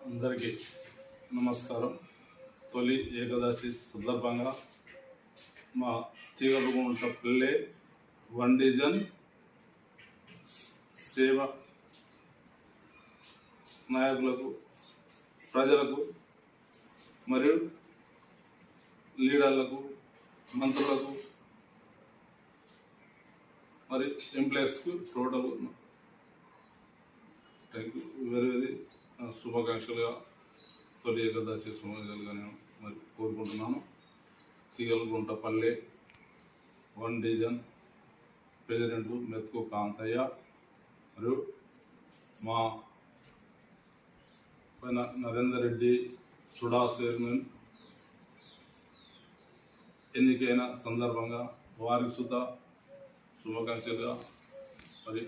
అందరికీ నమస్కారం. తొలి ఏకాదశి సందర్భంగా మా తీగలగుంటపల్లె 1 డివిజన్ సేవ నాయకులకు, ప్రజలకు మరియు లీడర్లకు, మంత్రులకు మరి ఎంప్లాయీస్కు టోటల్ వెరీ శుభాకాంక్షలుగా తొలి ఏకాదశి శుభాకాంక్షలుగా నేను మరి కోరుకుంటున్నాను. తీగలగుంటపల్లె 1 డివిజన్ ప్రెసిడెంట్ మెతుకు కాంతయ్య మరియు మా పైన నరేందర్ రెడ్డి సుడా చైర్మన్ ఎన్నికైన సందర్భంగా వారికి సుధా శుభాకాంక్షలుగా మరి